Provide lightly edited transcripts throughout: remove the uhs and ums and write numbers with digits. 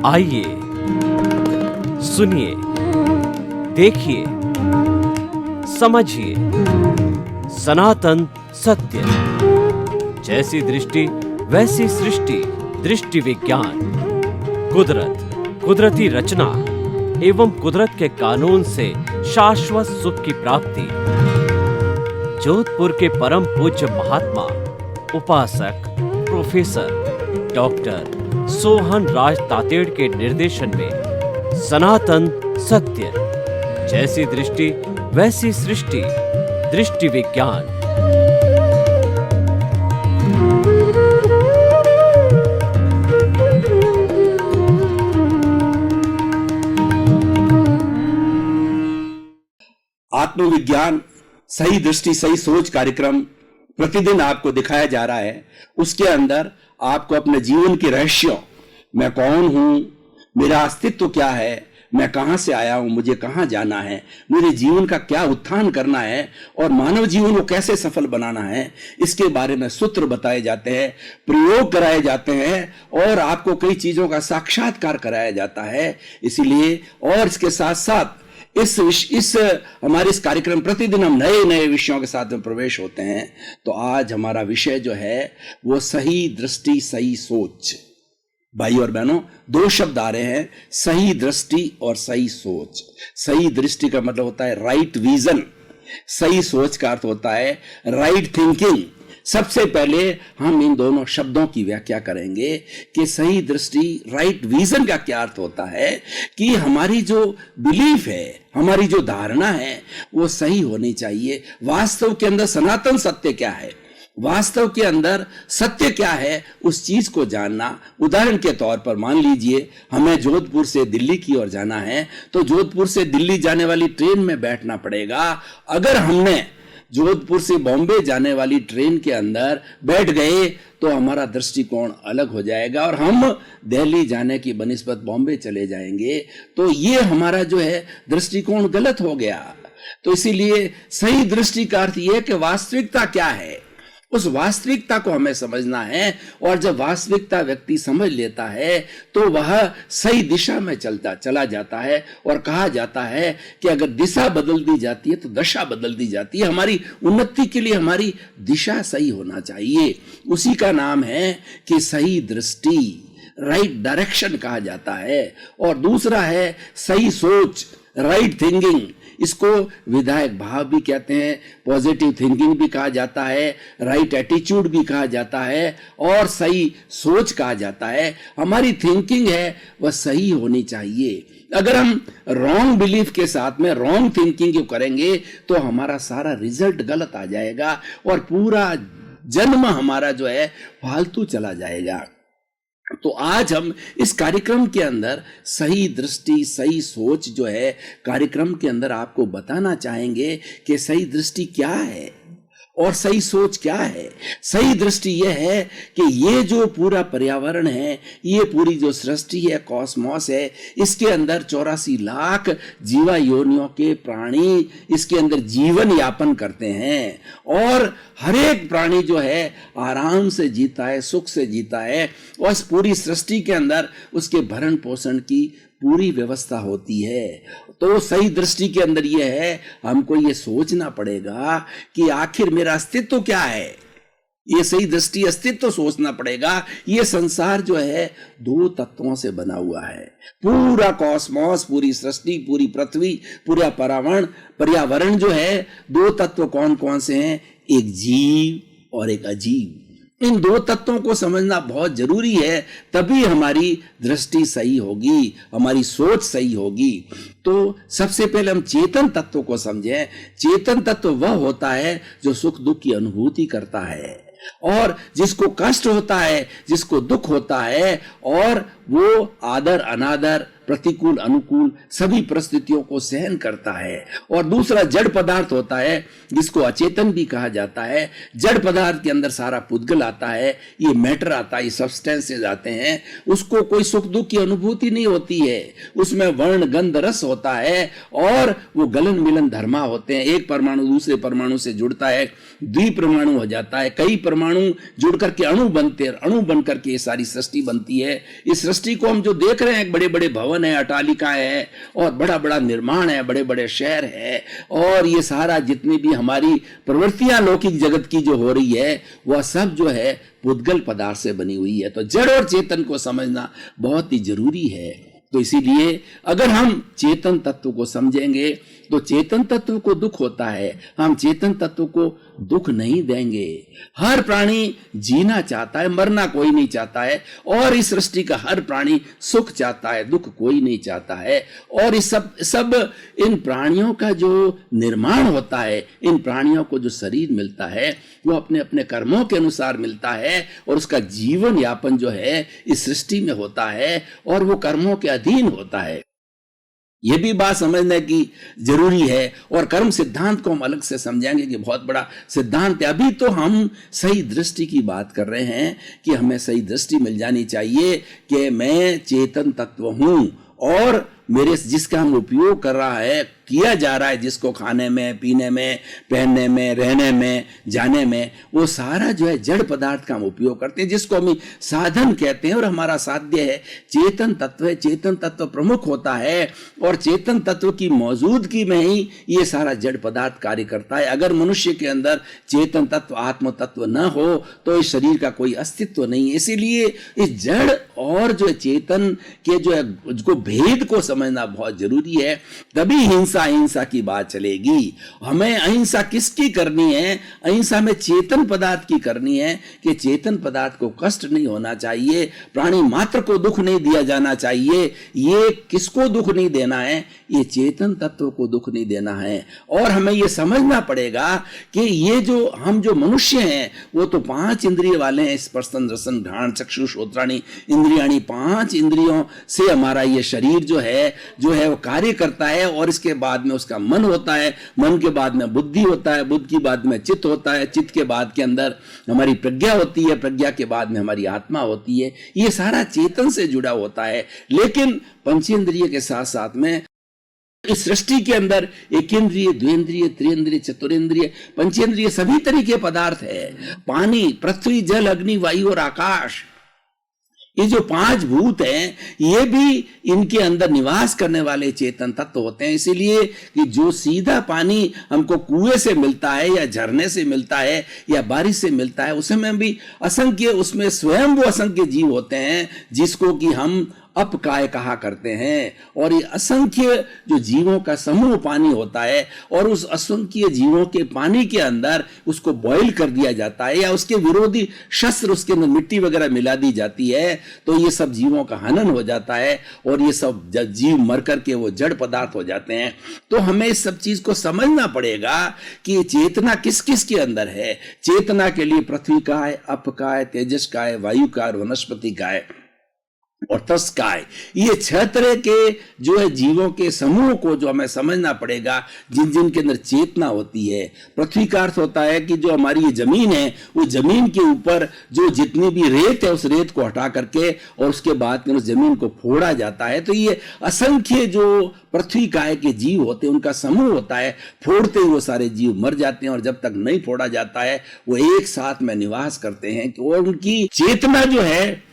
आइए, सुनिए, देखिए, समझिए सनातन सत्य। जैसी दृष्टि वैसी सृष्टि, दृष्टि विज्ञान। कुदरत, कुदरती रचना एवं कुदरत के कानून से शाश्वत सुख की प्राप्ति। जोधपुर के परम पूज्य महात्मा उपासक प्रोफेसर डॉक्टर सोहन राज तातेड़ के निर्देशन में सनातन सत्य। जैसी दृष्टि वैसी सृष्टि, दृष्टि विज्ञान। आत्मविज्ञान सही दृष्टि सही सोच कार्यक्रम प्रतिदिन आपको दिखाया जा रहा है। उसके अंदर आपको अपने जीवन के रहस्यों, मैं कौन हूं, मेरा अस्तित्व क्या है, मैं कहां से आया हूं, मुझे कहां जाना है, मेरे जीवन का क्या उत्थान करना है और मानव जीवन को कैसे सफल बनाना है, इसके बारे में सूत्र बताए जाते हैं, प्रयोग कराए जाते हैं और आपको कई चीजों का साक्षात्कार कराया जाता है। इसीलिए और इसके साथ साथ इस हमारे इस कार्यक्रम प्रतिदिन हम नए नए विषयों के साथ में प्रवेश होते हैं। तो आज हमारा विषय जो है वो सही दृष्टि सही सोच। भाई और बहनों, दो शब्द आ रहे हैं, सही दृष्टि और सही सोच। सही दृष्टि का मतलब होता है राइट विजन, सही सोच का अर्थ होता है राइट थिंकिंग। सबसे पहले हम इन दोनों शब्दों की व्याख्या करेंगे कि सही दृष्टि राइट विजन का क्या अर्थ होता है कि हमारी जो बिलीफ है, हमारी जो धारणा है वो सही होनी चाहिए। वास्तव के अंदर सनातन सत्य क्या है, वास्तव के अंदर सत्य क्या है, उस चीज को जानना। उदाहरण के तौर पर मान लीजिए हमें जोधपुर से दिल्ली की ओर जाना है, तो जोधपुर से दिल्ली जाने वाली ट्रेन में बैठना पड़ेगा। अगर हमने जोधपुर से बॉम्बे जाने वाली ट्रेन के अंदर बैठ गए तो हमारा दृष्टिकोण अलग हो जाएगा और हम दिल्ली जाने की बनिस्बत बॉम्बे चले जाएंगे। तो ये हमारा जो है दृष्टिकोण गलत हो गया। तो इसीलिए सही दृष्टि का अर्थ यह है कि वास्तविकता क्या है, उस वास्तविकता को हमें समझना है। और जब वास्तविकता व्यक्ति समझ लेता है तो वह सही दिशा में चला जाता है। और कहा जाता है कि अगर दिशा बदल दी जाती है तो दशा बदल दी जाती है। हमारी उन्नति के लिए हमारी दिशा सही होना चाहिए। उसी का नाम है कि सही दृष्टि, राइट डायरेक्शन कहा जाता है। और दूसरा है सही सोच, राइट थिंकिंग। इसको विधायक भाव भी कहते हैं, पॉजिटिव थिंकिंग भी कहा जाता है, राइट एटीट्यूड भी कहा जाता है और सही सोच कहा जाता है। हमारी थिंकिंग है वह सही होनी चाहिए। अगर हम रॉन्ग बिलीफ के साथ में रॉन्ग थिंकिंग करेंगे तो हमारा सारा रिजल्ट गलत आ जाएगा और पूरा जन्म हमारा जो है फालतू चला जाएगा। तो आज हम इस कार्यक्रम के अंदर सही दृष्टि सही सोच जो है कार्यक्रम के अंदर आपको बताना चाहेंगे कि सही दृष्टि क्या है और सही सोच क्या है। सही दृष्टि यह है कि ये जो पूरा पर्यावरण है, ये पूरी जो सृष्टि है, कॉस्मॉस है, इसके अंदर 84 लाख जीवा योनियों के प्राणी इसके अंदर जीवन यापन करते हैं और हर एक प्राणी जो है आराम से जीता है, सुख से जीता है और इस पूरी सृष्टि के अंदर उसके भरण पोषण की पूरी व्यवस्था होती है। तो सही दृष्टि के अंदर यह है, हमको ये सोचना पड़ेगा कि आखिर मेरा अस्तित्व क्या है। ये सही दृष्टि अस्तित्व सोचना पड़ेगा। ये संसार जो है दो तत्वों से बना हुआ है। पूरा कॉस्मॉस, पूरी सृष्टि, पूरी पृथ्वी, पूरा पर्यावरण जो है दो तत्व कौन कौन से हैं, एक जीव और एक अजीव। इन दो तत्वों को समझना बहुत जरूरी है, तभी हमारी दृष्टि सही होगी, हमारी सोच सही होगी। तो सबसे पहले हम चेतन तत्व को समझें। चेतन तत्व वह होता है जो सुख दुख की अनुभूति करता है और जिसको कष्ट होता है, जिसको दुख होता है और वो आदर अनादर, प्रतिकूल अनुकूल सभी परिस्थितियों को सहन करता है। और दूसरा जड़ पदार्थ होता है, जिसको अचेतन भी कहा जाता है। जड़ पदार्थ के अंदर सारा पुद्गल आता है, ये मैटर आता है, ये सब्सटेंसेस आते हैं। उसको कोई सुख दुख की अनुभूति नहीं होती है, उसमें वर्ण गंध रस होता है और वो गलन मिलन धर्मा होते हैं। एक परमाणु दूसरे परमाणु से जुड़ता है, द्विपरमाणु हो जाता है, कई परमाणु जुड़ करके अणु बनते हैं, अणु बन करके ये सारी सृष्टि बनती है। इस सृष्टि को हम जो देख रहे हैं, बड़े बड़े भवन है, अट्टालिकाएं है और बड़ा बड़ा निर्माण है, बड़े बड़े शहर है, और ये सारा जितनी भी हमारी प्रवृत्तियां लौकिक जगत की जो हो रही है, वह सब जो है पुद्गल पदार्थ से बनी हुई है। तो जड़ और चेतन को समझना बहुत ही जरूरी है। तो इसीलिए अगर हम चेतन तत्व को समझेंगे तो चेतन तत्व को दुख होता है, हम चेतन तत्व को दुख नहीं देंगे। हर प्राणी जीना चाहता है, मरना कोई नहीं चाहता है, और इस सृष्टि का हर प्राणी सुख चाहता है, दुख कोई नहीं चाहता है। और इस सब इन प्राणियों का जो निर्माण होता है, इन प्राणियों को जो शरीर मिलता है, वो अपने अपने कर्मों के अनुसार मिलता है और उसका जीवन यापन जो है इस सृष्टि में होता है और वो कर्मों के अधीन होता है। ये भी बात समझने की जरूरी है। और कर्म सिद्धांत को हम अलग से समझेंगे कि बहुत बड़ा सिद्धांत है। अभी तो हम सही दृष्टि की बात कर रहे हैं कि हमें सही दृष्टि मिल जानी चाहिए कि मैं चेतन तत्व हूं और मेरे जिसका हम उपयोग कर रहा है, किया जा रहा है, जिसको खाने में, पीने में, पहनने में, रहने में, जाने में, वो सारा जो है जड़ पदार्थ का हम उपयोग करते हैं, जिसको हम साधन कहते हैं। और हमारा साध्य है चेतन तत्व है। चेतन तत्व प्रमुख होता है और चेतन तत्व की मौजूदगी में ही ये सारा जड़ पदार्थ कार्य करता है। अगर मनुष्य के अंदर चेतन तत्व, आत्म तत्व न हो तो इस शरीर का कोई अस्तित्व नहीं है। इसीलिए इस जड़ और जो चेतन के जो है उसको भेद को समझना बहुत जरूरी है, तभी हिंसा अहिंसा की बात चलेगी। हमें अहिंसा किसकी करनी है? अहिंसा में चेतन पदार्थ की करनी है कि चेतन पदार्थ को कष्ट नहीं होना चाहिए, प्राणी मात्र को दुख नहीं दिया जाना चाहिए। ये किसको दुख नहीं देना है? ये चेतन तत्व को दुख नहीं देना है। और हमें ये समझना पड़ेगा कि ये जो हम जो मनुष्य हैं वो तो 5 इंद्रिय वाले हैं, स्पर्शन रसन घ्राण चक्षु श्रोत्राणि इंद्रियाणि, 5 इंद्रियों से हमारा ये शरीर जो है वो कार्य करता है। और इसके बाद में उसका मन होता है, मन के बाद में बुद्धि होता है, बुद्धि के बाद में चित्त होता है, चित्त के बाद के अंदर हमारी प्रज्ञा होती है, प्रज्ञा के बाद में हमारी आत्मा होती है। ये सारा चेतन से जुड़ा होता है। लेकिन पंचेंद्रिय के साथ साथ में इस सृष्टि के अंदर एकेंद्रिय, द्विंद्रिय, त्रिंद्रिय, चतुरेंद्रिय, पंचेंद्रिय सभी तरह के पदार्थ है। पानी, पृथ्वी, जल, अग्नि, वायु और आकाश, ये जो 5 भूत हैं, ये भी इनके अंदर निवास करने वाले चेतन तत्व होते हैं। इसीलिए कि जो सीधा पानी हमको कुएं से मिलता है या झरने से मिलता है या बारिश से मिलता है, उसमें भी असंख्य, उसमें स्वयं वो असंख्य जीव होते हैं जिसको कि हम अपकाय कहा करते हैं। और ये असंख्य जो जीवों का समूह पानी होता है और उस असंख्य जीवों के पानी के अंदर उसको बॉईल कर दिया जाता है या उसके विरोधी शस्त्र, उसके अंदर मिट्टी वगैरह मिला दी जाती है, तो ये सब जीवों का हनन हो जाता है और ये सब जीव मर करके वो जड़ पदार्थ हो जाते हैं। तो हमें इस सब चीज को समझना पड़ेगा कि चेतना किस किस के अंदर है। चेतना के लिए पृथ्वी का है, अप का है, तेजस का है, वायु का है, वनस्पति का है और तस्काय, ये 6 तरह के जो है जीवों के समूह को जो हमें समझना पड़ेगा, जिन जिन के अंदर चेतना होती है। पृथ्वी का अर्थ होता है कि जो हमारी ये जमीन है, वो जमीन के ऊपर जो जितनी भी रेत है उस रेत को हटा करके और उसके बाद में उस जमीन को फोड़ा जाता है। तो ये असंख्य जो पृथ्वी काय के जीव होते हैं उनका समूह होता है। फोड़ते ही वो सारे जीव मर जाते हैं और जब तक नहीं फोड़ा जाता है वो एक साथ में निवास करते हैं। और उनकी चेतना जो है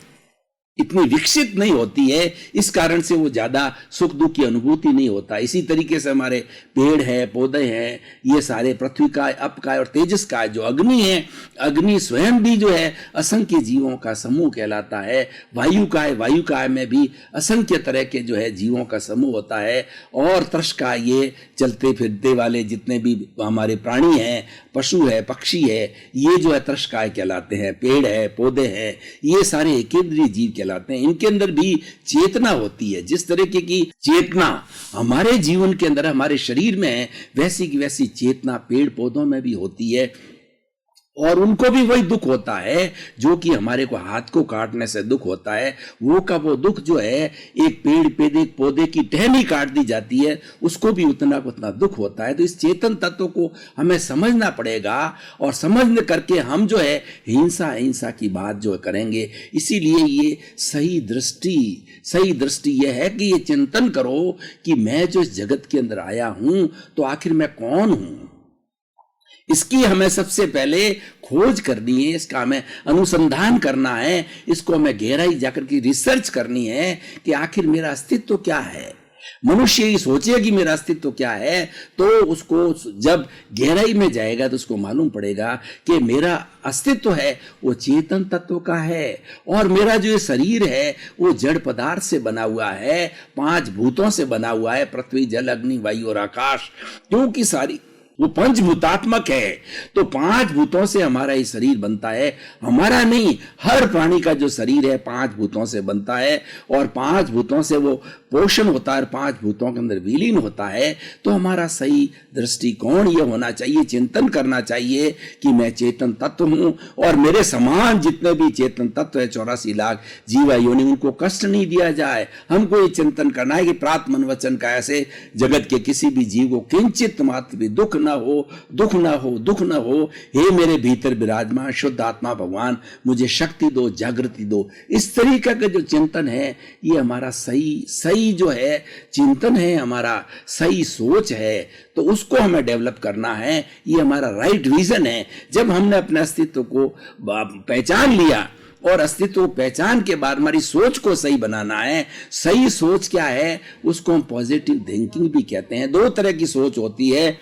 इतनी विकसित नहीं होती है, इस कारण से वो ज्यादा सुख दुख की अनुभूति नहीं होता। इसी तरीके से हमारे पेड़ है, पौधे हैं, ये सारे पृथ्वी काय, अप काय और तेजस काय, जो अग्नि है, अग्नि स्वयं भी जो है असंख्य जीवों का समूह कहलाता है। वायु काय में भी असंख्य तरह के जो है जीवों का समूह होता है। और तृष्काय, ये चलते फिरते वाले जितने भी हमारे प्राणी हैं, पशु है, पक्षी है, ये जो है तृष्काय कहलाते हैं। पेड़ है, पौधे हैं, ये सारे एकेंद्रीय जीव कहलाते हैं। इनके अंदर भी चेतना होती है। जिस तरीके की चेतना हमारे जीवन के अंदर, हमारे शरीर में है, वैसी की वैसी चेतना पेड़ पौधों में भी होती है। और उनको भी वही दुख होता है जो कि हमारे को हाथ को काटने से दुख होता है। वो का वो दुख जो है, एक पेड़ पौधे की टहनी काट दी जाती है, उसको भी उतना दुख होता है। तो इस चेतन तत्व को हमें समझना पड़ेगा, और समझने करके हम जो है हिंसा की बात जो करेंगे। इसीलिए ये सही दृष्टि यह है कि ये चिंतन करो कि मैं जो इस जगत के अंदर आया हूं तो आखिर मैं कौन हूं। इसकी हमें सबसे पहले खोज करनी है, इसका हमें अनुसंधान करना है, इसको हमें गहराई जाकर की रिसर्च करनी है कि आखिर मेरा अस्तित्व क्या है। मनुष्य ही सोचे कि मेरा अस्तित्व क्या है, तो उसको जब गहराई में जाएगा तो उसको मालूम पड़ेगा कि मेरा अस्तित्व है वो चेतन तत्व का है, और मेरा जो ये शरीर है वो जड़ पदार्थ से बना हुआ है, 5 भूतों से बना हुआ है, पृथ्वी जल अग्नि वायु और आकाश, क्योंकि सारी वो पंचभूतात्मक है। तो 5 भूतों से हमारा ये शरीर बनता है, हमारा नहीं, हर प्राणी का जो शरीर है 5 भूतों से बनता है, और 5 भूतों से वो पोषण होता है, 5 भूतों के अंदर विलीन होता है। तो हमारा सही दृष्टिकोण ये होना चाहिए, चिंतन करना चाहिए कि मैं चेतन तत्व हूं, और मेरे समान जितने भी चेतन तत्व है 84 लाख जीवा योनि, उनको कष्ट नहीं दिया जाए। हमको ये चिंतन करना है कि प्रात मन वचन का ऐसे जगत के किसी भी जीव को किंचित मात्र भी दुख ना हो। हे मेरे भीतर विराजमान शुद्ध आत्मा भगवान, मुझे शक्ति दो, जागृति दो। इस तरीके का जो चिंतन है ये हमारा सही जो है चिंतन है, हमारा सही सोच है, तो उसको हमें डेवलप करना है। ये हमारा राइट विजन है। जब हमने अपने अस्तित्व को पहचान लिया, और अस्तित्व को पहचान के बाद हमारी सोच को सही बनाना है। सही सोच क्या है, उसको हम पॉजिटिव थिंकिंग भी कहते हैं। 2 तरह की सोच होती है,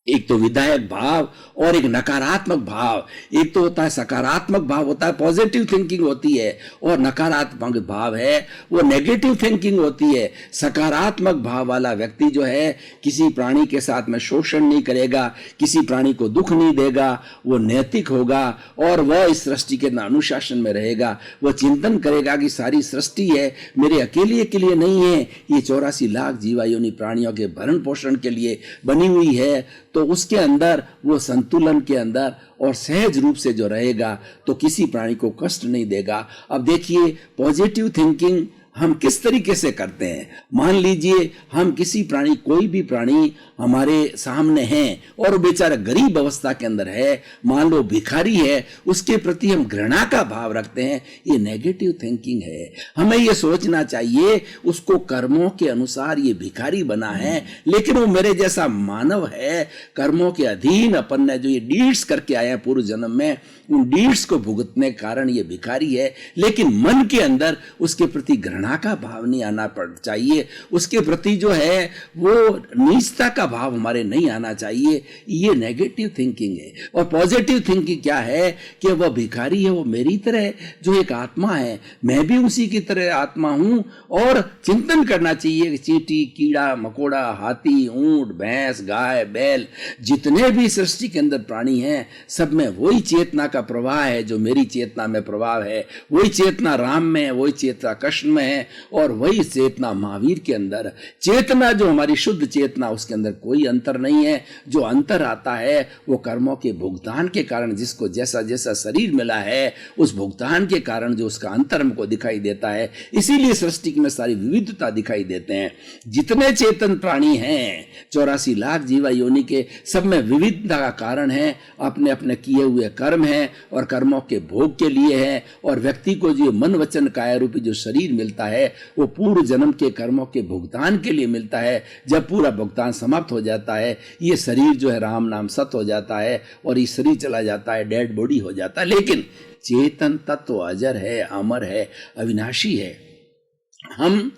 एक तो विधायक भाव और एक नकारात्मक भाव। एक तो होता है सकारात्मक भाव, होता है पॉजिटिव थिंकिंग होती है, और नकारात्मक भाव है वो नेगेटिव थिंकिंग होती है। सकारात्मक भाव वाला व्यक्ति जो है किसी प्राणी के साथ में शोषण नहीं करेगा, किसी प्राणी को दुख नहीं देगा, वो नैतिक होगा, और वह इस सृष्टि के अनुशासन में रहेगा। वह चिंतन करेगा कि सारी सृष्टि है मेरे अकेले के लिए नहीं है, ये 84 लाख जीवायोनि प्राणियों के भरण पोषण के लिए बनी हुई है। तो उसके अंदर वो संतुलन के अंदर और सहज रूप से जो रहेगा तो किसी प्राणी को कष्ट नहीं देगा। अब देखिए पॉजिटिव थिंकिंग हम किस तरीके से करते हैं। मान लीजिए हम किसी प्राणी, कोई भी प्राणी हमारे सामने है और वो बेचारा गरीब अवस्था के अंदर है, मान लो भिखारी है, उसके प्रति हम घृणा का भाव रखते हैं, ये नेगेटिव थिंकिंग है। हमें ये सोचना चाहिए उसको कर्मों के अनुसार ये भिखारी बना है, लेकिन वो मेरे जैसा मानव है, कर्मों के अधीन अपन ने जो ये डीड्स करके आए हैं पूर्व जन्म में, उन डीड्स को भुगतने के कारण ये भिखारी है। लेकिन मन के अंदर उसके प्रति घृणा का भाव नहीं आना चाहिए, उसके प्रति जो है वो नीचता का भाव हमारे नहीं आना चाहिए। ये नेगेटिव थिंकिंग है। और पॉजिटिव थिंकिंग क्या है कि वह भिखारी है, वो मेरी तरह जो एक आत्मा है, मैं भी उसी की तरह आत्मा हूं। और चिंतन करना चाहिए कि चींटी, कीड़ा मकोड़ा, हाथी, ऊंट, भैंस, गाय, बैल, जितने भी सृष्टि के अंदर प्राणी हैं, सब में वही चेतना का प्रवाह है जो मेरी चेतना में प्रभाव है। वही चेतना राम में है, वही चेतना कृष्ण में है, और वही चेतना महावीर के अंदर। चेतना जो हमारी शुद्ध चेतना, उसके अंदर कोई अंतर नहीं है। जो अंतर आता है वो कर्मों के भुगतान के कारण, जिसको जैसा जैसा शरीर मिला है उस भुगतान के कारण जो उसका अंतर हमको दिखाई देता है। इसीलिए सृष्टि में सारी विविधता दिखाई देते हैं। जितने चेतन प्राणी हैं 84 लाख जीवा योनि के, सब में विविधता का कारण है अपने अपने किए हुए कर्म हैं और कर्मों के भोग के लिए है। और व्यक्ति को जो मन वचन काया रूपी जो शरीर मिलता है वो पूर्व जन्म के कर्मों के भुगतान के लिए मिलता है। जब पूरा भुगतान समाप्त हो जाता है, ये शरीर जो है राम नाम सत हो जाता है और ये शरीर चला जाता है, डेड बॉडी हो जाता है। लेकिन चेतन तत्व अजर है, अमर है, अविनाशी है। हम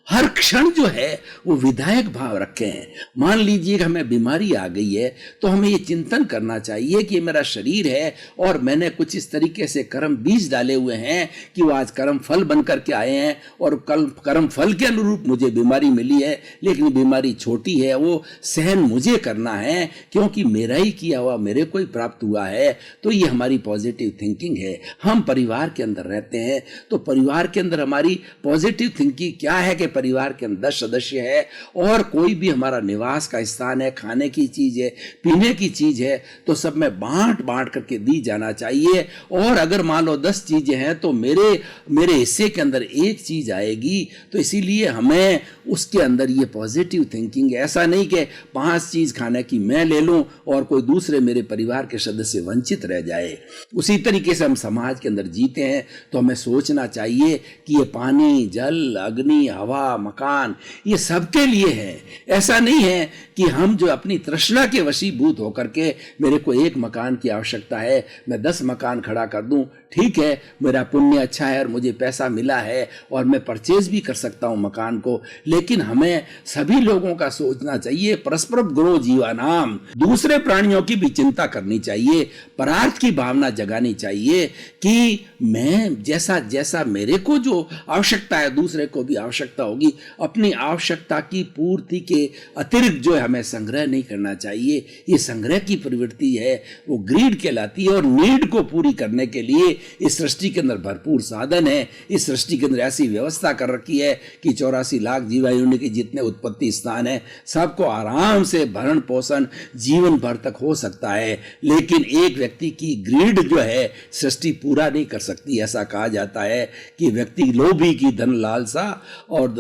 हर क्षण जो है वो विधायक भाव रखे हैं। मान लीजिए कि हमें बीमारी आ गई है तो हमें ये चिंतन करना चाहिए कि मेरा शरीर है और मैंने कुछ इस तरीके से कर्म बीज डाले हुए हैं कि वो आज कर्म फल बन करके आए हैं और कल कर्म फल के अनुरूप मुझे बीमारी मिली है। लेकिन बीमारी छोटी है, वो सहन मुझे करना है क्योंकि मेरा ही किया हुआ मेरे को ही प्राप्त हुआ है। तो ये हमारी पॉजिटिव थिंकिंग है। हम परिवार के अंदर रहते हैं तो परिवार के अंदर हमारी पॉजिटिव थिंकिंग क्या है कि परिवार के अंदर 10 सदस्य है और कोई भी हमारा निवास का स्थान है, खाने की चीज है, पीने की चीज है, तो सब में बांट बांट करके दी जाना चाहिए। और अगर मान लो 10 चीजें हैं तो मेरे हिस्से के अंदर एक चीज आएगी। तो इसीलिए हमें उसके अंदर ये पॉजिटिव थिंकिंग, ऐसा नहीं कि 5 चीज खाने की मैं ले लूं और कोई दूसरे मेरे परिवार के सदस्य वंचित रह जाए। उसी तरीके से हम समाज के अंदर जीते हैं तो हमें सोचना चाहिए कि ये पानी, जल, अग्नि, हवा, मकान ये सबके लिए है। ऐसा नहीं है कि हम जो अपनी तृष्णा के वशीभूत होकर के मेरे को एक मकान की आवश्यकता है, मैं 10 मकान खड़ा कर दूं, ठीक है, मेरा पुण्य अच्छा है और मुझे पैसा मिला है और मैं परचेज भी कर सकता हूं मकान को, लेकिन हमें सभी लोगों का सोचना चाहिए। परस्पर ग्रो जीवानाम, दूसरे प्राणियों की भी चिंता करनी चाहिए, परार्थ की भावना जगानी चाहिए कि मैं जैसा जैसा मेरे को जो आवश्यकता है दूसरे को भी आवश्यकता होगी। अपनी आवश्यकता की पूर्ति के अतिरिक्त जो है हमें संग्रह नहीं करना चाहिए। ये संग्रह की प्रवृत्ति है, वो ग्रीड कहलाती है। और नीड को पूरी करने के लिए इस सृष्टि के अंदर भरपूर साधन है। इस सृष्टि के अंदर ऐसी व्यवस्था कर रखी है कि 84 लाख जीवाणु के जितने उत्पत्ति स्थान है सबको आराम से भरण पोषण जीवन भर तक हो सकता है। लेकिन एक व्यक्ति की ग्रीड जो है सृष्टि पूरा नहीं कर सकती। ऐसा कहा जाता है कि व्यक्ति लोभी की धन लालसा और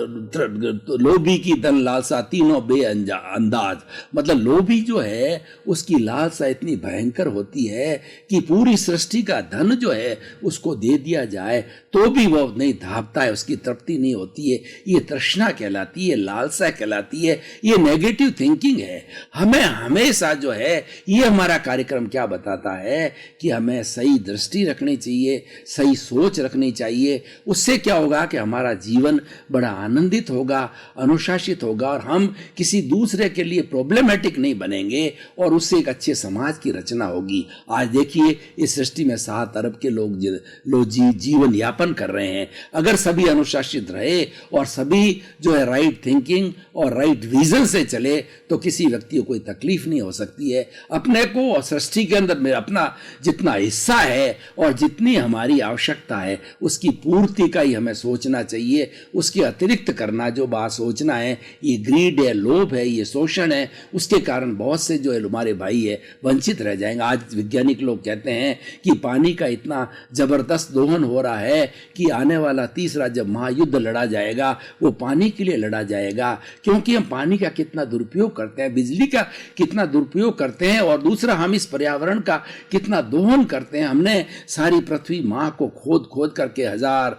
लोभी की धन लालसा तीनों बेअंदाज, मतलब लोभी जो है उसकी लालसा इतनी भयंकर होती है कि पूरी सृष्टि का धन जो है उसको दे दिया जाए तो भी वो नहीं धापता है, उसकी तृप्ति नहीं होती है। ये तृष्णा कहलाती है, लालसा कहलाती है, ये नेगेटिव थिंकिंग है। हमें हमेशा जो है ये हमारा कार्यक्रम क्या बताता है कि हमें सही दृष्टि रखनी चाहिए, सही सोच रखनी चाहिए। उससे क्या होगा कि हमारा जीवन बड़ा आनंदित होगा, अनुशासित होगा और हम किसी दूसरे के लिए प्रॉब्लमेटिक नहीं बनेंगे और उससे एक अच्छे समाज की रचना होगी। आज देखिए इस सृष्टि में 7 अरब के लोग जीवन यापन कर रहे हैं। अगर सभी अनुशासित रहे और सभी जो है राइट थिंकिंग और राइट विजन से चले तो किसी व्यक्ति को कोई तकलीफ नहीं हो सकती है। अपने को और सृष्टि के अंदर में अपना जितना हिस्सा है और जितनी हमारी आवश्यकता है उसकी पूर्ति का ही हमें सोचना चाहिए। उसके अतिरिक्त करना जो बात सोचना है ये ग्रीड है, लोभ है, ये शोषण है। उसके कारण बहुत से जो है हमारे भाई है वंचित रह जाएंगे। आज वैज्ञानिक लोग कहते हैं कि पानी का इतना जबरदस्त दोहन हो रहा है कि आने वाला तीसरा जब महायुद्ध लड़ा जाएगा वो पानी के लिए लड़ा जाएगा, क्योंकि हम पानी का कितना दुरुपयोग करते हैं, बिजली का कितना दुरुपयोग करते हैं और दूसरा हम इस पर्यावरण का कितना दोहन करते हैं। हमने सारी पृथ्वी माँ को खोद खोद करके 1000,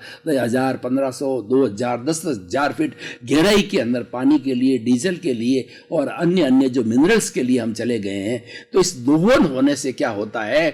1500, 2000, 10,000 फीट गहराई के अंदर पानी के लिए, डीजल के लिए और अन्य जो मिनरल्स के लिए हम चले गए हैं। तो इस दोहन होने से क्या होता है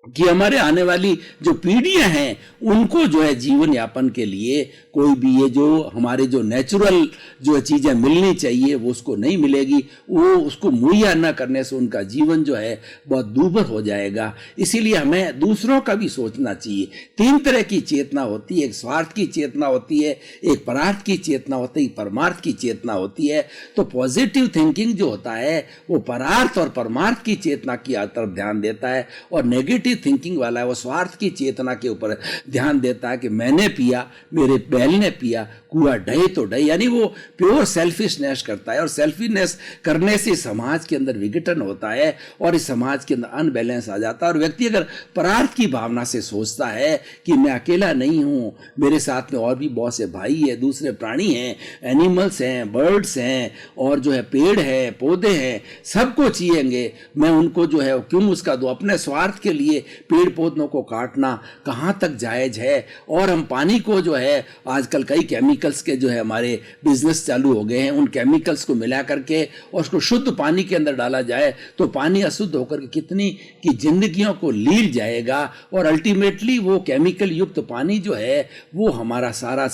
कि हमारे आने वाली जो पीढ़ियां हैं उनको जो है जीवन यापन के लिए कोई भी ये जो हमारे जो नेचुरल जो चीजें मिलनी चाहिए वो उसको नहीं मिलेगी। वो उसको मुहैया न करने से उनका जीवन जो है बहुत दूभर हो जाएगा। इसीलिए हमें दूसरों का भी सोचना चाहिए। 3 तरह की चेतना होती है, एक स्वार्थ की चेतना होती है, एक परार्थ की चेतना होती है, परमार्थ की चेतना होती है। तो पॉजिटिव थिंकिंग जो होता है वो परार्थ और परमार्थ की चेतना की तरफ ध्यान देता है और नेगेटिव थिंकिंग वाला है वो स्वार्थ की चेतना के ऊपर ध्यान देता है कि मैंने पिया, मेरे बैल ने पिया, कुआ ढहे तो ढहे, यानी वो प्योर सेल्फिशनेस करता है। और सेल्फिशनेस करने से समाज के अंदर विघटन होता है और इस समाज के अंदर अनबैलेंस आ जाता है। और व्यक्ति अगर परार्थ की भावना से सोचता है कि मैं अकेला नहीं हूं, मेरे साथ में और भी बहुत से भाई है, दूसरे प्राणी हैं, एनिमल्स हैं, बर्ड्स हैं और जो है पेड़ है, पौधे हैं, सबको चाहिएंगे, मैं उनको जो है क्यों उसका दो। अपने स्वार्थ के लिए पेड़ पौधों को काटना कहां तक जायज है। और हम पानी को जो है आजकल कई केमिकल्स के जो है हमारे बिजनेस चालू हो गए हैं, उन केमिकल्स को मिला करके और उसको शुद्ध पानी के अंदर डाला जाए तो पानी अशुद्ध होकर के कितनी की जिंदगियों को लील जाएगा और अल्टीमेटली वो केमिकल युक्त पानी जो है वो हमारा सारा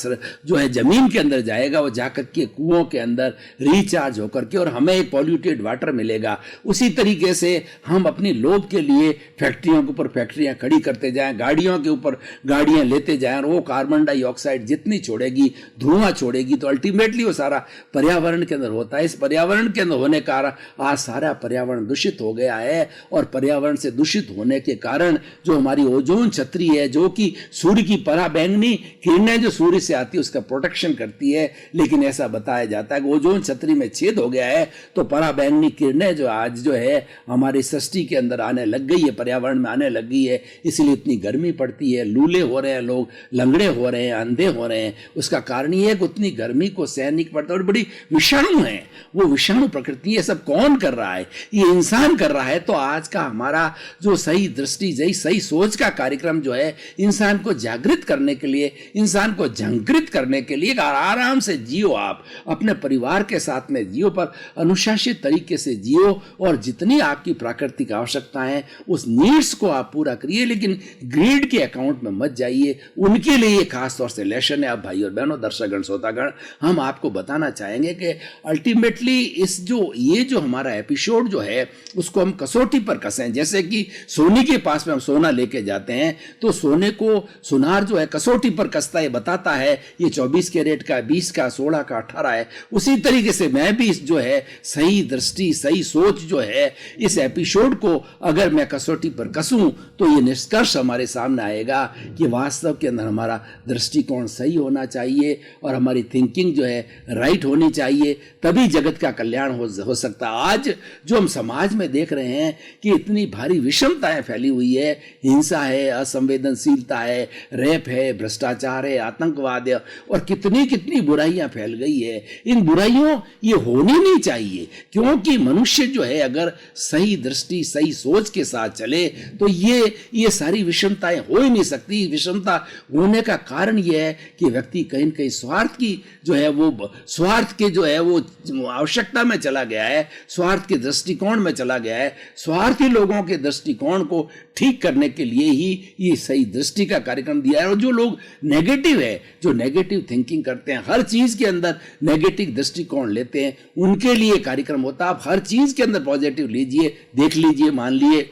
जो है जमीन के अंदर जाएगा, वो जाकर के कुओं के अंदर रिचार्ज होकर के और हमें एक पॉल्यूटेड वाटर मिलेगा। उसी तरीके से हम अपनी लोभ के लिए फैक्ट्रियों के ऊपर फैक्ट्रियां खड़ी करते जाएं, गाड़ियों के ऊपर गाड़ियां लेते जाएं और वो कार्बन डाइऑक्साइड जितना जितनी छोड़ेगी, धुआं छोड़ेगी, तो अल्टीमेटली वो सारा पर्यावरण के अंदर होता है। इस पर्यावरण के अंदर होने का आज सारा पर्यावरण दूषित हो गया है, और पर्यावरण से दूषित होने के कारण जो हमारी ओजोन छतरी है, जो कि सूर्य की पराबैंगनी किरणें जो सूर्य से आती है उसका प्रोटेक्शन करती है, लेकिन ऐसा बताया जाता है कि ओजोन छतरी में छेद हो गया है, तो पराबैंगनी किरणें जो आज जो है हमारी सृष्टि के अंदर आने लग गई है, पर्यावरण में आने लग गई है, इसलिए इतनी गर्मी पड़ती है, लूले हो रहे हैं, लोग लंगड़े हो रहे हैं, अंधे हो रहे हैं। उसका कारण ये है कि उतनी गर्मी को सहन नहीं पड़ता, और बड़ी विषाणु है, वो विषाणु प्रकृति है। सब कौन कर रहा है? ये इंसान कर रहा है। तो आज का हमारा जो सही दृष्टि, सही सोच का कार्यक्रम जो है, इंसान को जागृत करने के लिए, इंसान को जागृत करने के लिए आराम से जियो, आप अपने परिवार के साथ में जियो, पर अनुशासित तरीके से जियो, और जितनी आपकी प्राकृतिक आवश्यकताएं हैं उस नीड्स को आप पूरा करिए, लेकिन ग्रीड के अकाउंट में मत जाइए। उनके लिए खास तौर से लेशन है। आप भाई और बहनों, दर्शकगण, श्रोतागण, हम आपको बताना चाहेंगे कि अल्टीमेटली ये जो हमारा एपिसोड जो है उसको हम कसौटी पर कसें। जैसे कि सोने के पास में हम सोना लेके जाते हैं, तो सोने को सुनार जो है कसौटी पर कसता है, बताता है ये 24 कैरेट का, 20 का, 16 का, 18 है। उसी तरीके से मैं भी जो है सही दृष्टि, सही सोच जो है, इस एपिसोड को अगर मैं कसौटी पर कसूं तो ये निष्कर्ष हमारे सामने आएगा कि वास्तव के अंदर हमारा दृष्टिकोण सही होना चाहिए और हमारी थिंकिंग जो है राइट होनी चाहिए, तभी जगत का कल्याण हो सकता है। आज जो हम समाज में देख रहे हैं कि इतनी भारी विषमताएं फैली हुई है, हिंसा है, असंवेदनशीलता है, रेप है, भ्रष्टाचार है, आतंकवाद है, और कितनी कितनी बुराइयां फैल गई है। इन बुराइयों ये होनी नहीं चाहिए, क्योंकि मनुष्य जो है अगर सही दृष्टि, सही सोच के साथ चले तो ये सारी विषमताएं हो ही नहीं सकती। विषमता होने का कारण यह है कि व्यक्ति कहीं न कहीं स्वार्थ की जो है वो स्वार्थ के जो है वो आवश्यकता में चला गया है, स्वार्थ के दृष्टिकोण में चला गया है। स्वार्थी लोगों के दृष्टिकोण को ठीक करने के लिए ही ये सही दृष्टि का कार्यक्रम दिया है। और जो लोग नेगेटिव है, जो नेगेटिव थिंकिंग करते हैं, हर चीज के अंदर नेगेटिव दृष्टिकोण लेते हैं, उनके लिए कार्यक्रम होता है। आप हर चीज के अंदर पॉजिटिव लीजिए, देख लीजिए, मान लिए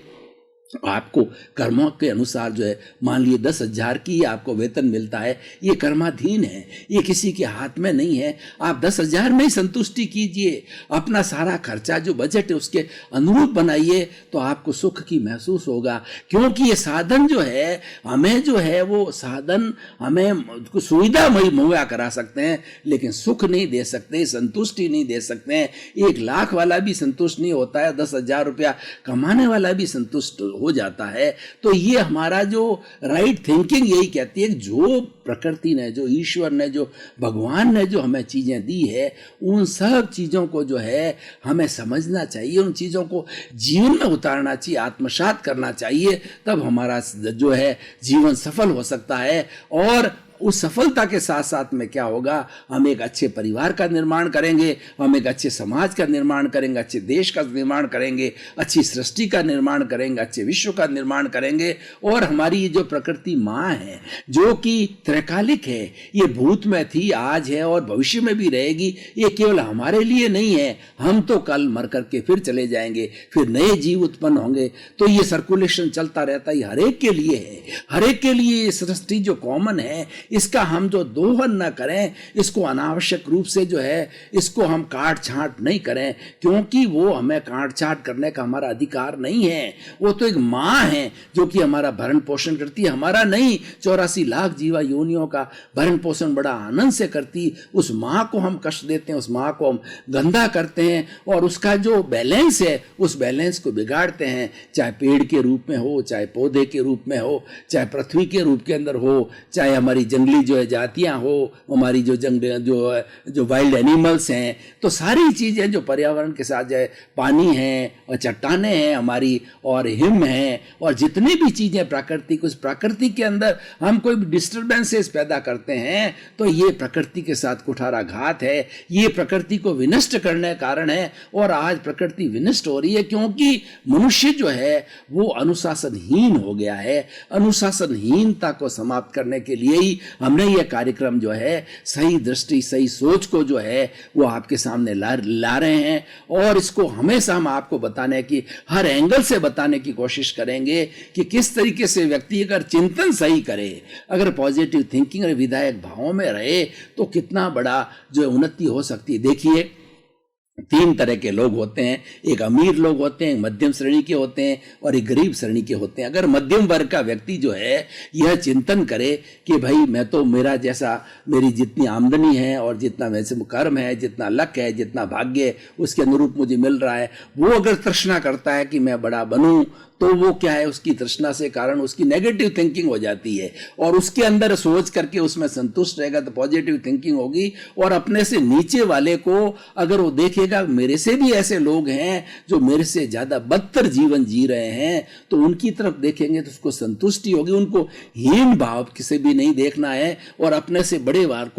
आपको कर्मों के अनुसार जो है, मान लिए 10,000 की आपको वेतन मिलता है, ये कर्माधीन है, ये किसी के हाथ में नहीं है। आप 10,000 में ही संतुष्टि कीजिए, अपना सारा खर्चा जो बजट है उसके अनुरूप बनाइए, तो आपको सुख की महसूस होगा। क्योंकि ये साधन जो है हमें जो है वो साधन हमें सुविधा मुहैया करा सकते हैं, लेकिन सुख नहीं दे सकते, संतुष्टि नहीं दे सकते हैं। 1 लाख वाला भी संतुष्ट नहीं होता है, 10,000 रुपया कमाने वाला भी संतुष्ट हो जाता है। तो ये हमारा जो राइट थिंकिंग यही कहती है कि जो प्रकृति ने, जो ईश्वर ने, जो भगवान ने जो हमें चीजें दी है, उन सब चीजों को जो है हमें समझना चाहिए, उन चीजों को जीवन में उतारना चाहिए, आत्मसात करना चाहिए, तब हमारा जो है जीवन सफल हो सकता है। और उस सफलता के साथ साथ में क्या होगा, हम एक अच्छे परिवार का निर्माण करेंगे, हम एक अच्छे समाज का निर्माण करेंगे, अच्छे देश का निर्माण करेंगे, अच्छी सृष्टि का निर्माण करेंगे, अच्छे विश्व का निर्माण करेंगे। और हमारी ये जो प्रकृति माँ है, जो कि त्रैकालिक है, ये भूत में थी, आज है और भविष्य में भी रहेगी, ये केवल हमारे लिए नहीं है। हम तो कल मर करके फिर चले जाएंगे, फिर नए जीव उत्पन्न होंगे। तो ये सर्कुलेशन चलता रहता है, हर एक के लिए है, हर एक के लिए ये सृष्टि जो कॉमन है, इसका हम जो दोहन न करें, इसको अनावश्यक रूप से जो है इसको हम काट छांट नहीं करें, क्योंकि वो हमें काट छांट करने का हमारा अधिकार नहीं है। वो तो एक माँ है जो कि हमारा भरण पोषण करती है, हमारा नहीं। 84 लाख जीवा योनियों का भरण पोषण बड़ा आनंद से करती। उस माँ को हम कष्ट देते हैं, उस माँ को हम गंदा करते हैं, और उसका जो बैलेंस है उस बैलेंस को बिगाड़ते हैं। चाहे पेड़ के रूप में हो, चाहे पौधे के रूप में हो, चाहे पृथ्वी के रूप के अंदर हो, चाहे हमारी जंगली जो है जातियां हो, हमारी जो जो वाइल्ड एनिमल्स हैं, तो सारी चीजें जो पर्यावरण के साथ जो है, पानी है और चट्टाने हैं हमारी, और हिम है, और जितनी भी चीजें प्राकृतिक, उस प्रकृति के अंदर हम कोई भी डिस्टर्बेंसेस पैदा करते हैं तो ये प्रकृति के साथ कुठाराघात है, ये प्रकृति को विनष्ट करने का कारण है। और आज प्रकृति विनष्ट हो रही है क्योंकि मनुष्य जो है वो अनुशासनहीन हो गया है। अनुशासनहीनता को समाप्त करने के लिए ही हमने ये कार्यक्रम जो है सही दृष्टि सही सोच को जो है वो आपके सामने ला रहे हैं, और इसको हमेशा हम आपको बताने की हर एंगल से बताने की कोशिश करेंगे कि किस तरीके से व्यक्ति अगर चिंतन सही करे, अगर पॉजिटिव थिंकिंग और विधायक भावों में रहे तो कितना बड़ा जो उन्नति हो सकती है। देखिए, 3 तरह के लोग होते हैं, एक अमीर लोग होते हैं, मध्यम श्रेणी के होते हैं और एक गरीब श्रेणी के होते हैं। अगर मध्यम वर्ग का व्यक्ति जो है यह चिंतन करे कि भाई मैं तो मेरा जैसा मेरी जितनी आमदनी है और जितना वैसे कर्म है, जितना लक है, जितना भाग्य है उसके अनुरूप मुझे मिल रहा है, वो अगर तृष्णा करता है कि मैं बड़ा बनूं, तो वो क्या है, उसकी तृष्णा से कारण उसकी नेगेटिव थिंकिंग हो जाती है, और उसके अंदर सोच करके उसमें संतुष्ट रहेगा तो पॉजिटिव थिंकिंग होगी। और अपने से नीचे वाले को अगर वो देखेगा मेरे से भी ऐसे लोग हैं जो मेरे से ज्यादा बदतर जीवन जी रहे हैं, तो उनकी तरफ देखेंगे तो उसको संतुष्टि होगी। उनको हीन भाव से भी नहीं देखना है और अपने से बड़े वाल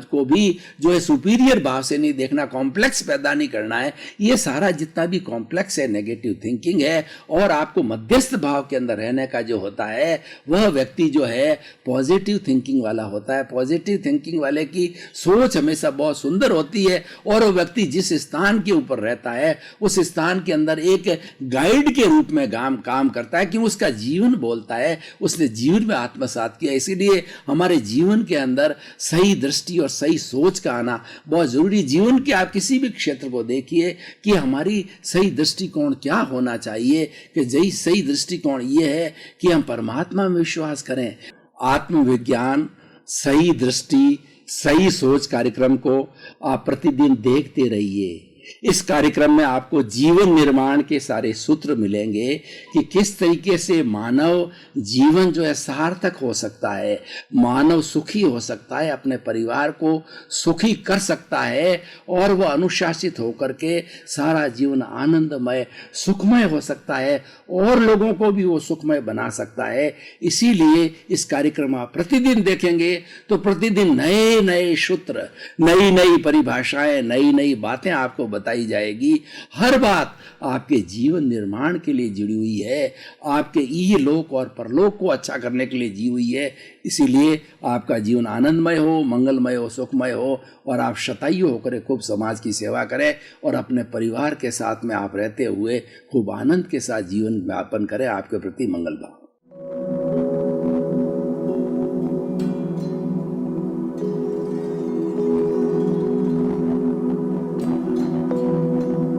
को भी जो है सुपीरियर भाव से नहीं देखना, कॉम्प्लेक्स पैदा नहीं करना है। ये सारा जितना भी कॉम्प्लेक्स है नेगेटिव थिंकिंग है, और आपको मध्यस्थ भाव के अंदर रहने का जो होता है वह व्यक्ति जो है पॉजिटिव थिंकिंग वाला होता है। पॉजिटिव थिंकिंग वाले की सोच हमेशा बहुत सुंदर होती है, और वो व्यक्ति जिस स्थान के ऊपर रहता है उस स्थान के अंदर एक गाइड के रूप में काम करता है, कि उसका जीवन बोलता है, उसने जीवन में आत्मसात किया। इसीलिए हमारे जीवन के अंदर सही दृष्टि और सही सोच का आना बहुत जरूरी। जीवन के आप किसी भी क्षेत्र को देखिए कि हमारी सही दृष्टिकोण क्या होना चाहिए, कि सही दृष्टिकोण ये है कि हम परमात्मा में विश्वास करें। आत्मविज्ञान सही दृष्टि सही सोच कार्यक्रम को आप प्रतिदिन देखते रहिए। इस कार्यक्रम में आपको जीवन निर्माण के सारे सूत्र मिलेंगे कि किस तरीके से मानव जीवन जो है सार्थक हो सकता है, मानव सुखी हो सकता है, अपने परिवार को सुखी कर सकता है, और वह अनुशासित होकर के सारा जीवन आनंदमय सुखमय हो सकता है, और लोगों को भी वो सुखमय बना सकता है। इसीलिए इस कार्यक्रम आप प्रतिदिन देखेंगे तो प्रतिदिन नए नए सूत्र, नई नई परिभाषाएं, नई नई बातें आपको बताई जाएगी। हर बात आपके जीवन निर्माण के लिए जुड़ी हुई है, आपके इहलोक और परलोक को अच्छा करने के लिए जी हुई है। इसीलिए आपका जीवन आनंदमय हो, मंगलमय हो, सुखमय हो, और आप शतायु होकर खूब समाज की सेवा करें, और अपने परिवार के साथ में आप रहते हुए खूब आनंद के साथ जीवन यापन करें। आपके प्रति मंगल भाव।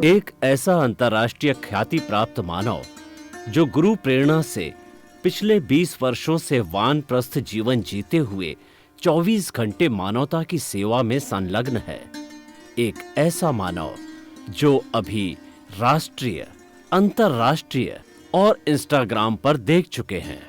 एक ऐसा अंतर्राष्ट्रीय ख्याति प्राप्त मानव जो गुरु प्रेरणा से पिछले 20 वर्षों से वानप्रस्थ जीवन जीते हुए 24 घंटे मानवता की सेवा में संलग्न है। एक ऐसा मानव जो अभी राष्ट्रीय, अंतर्राष्ट्रीय और इंस्टाग्राम पर देख चुके हैं।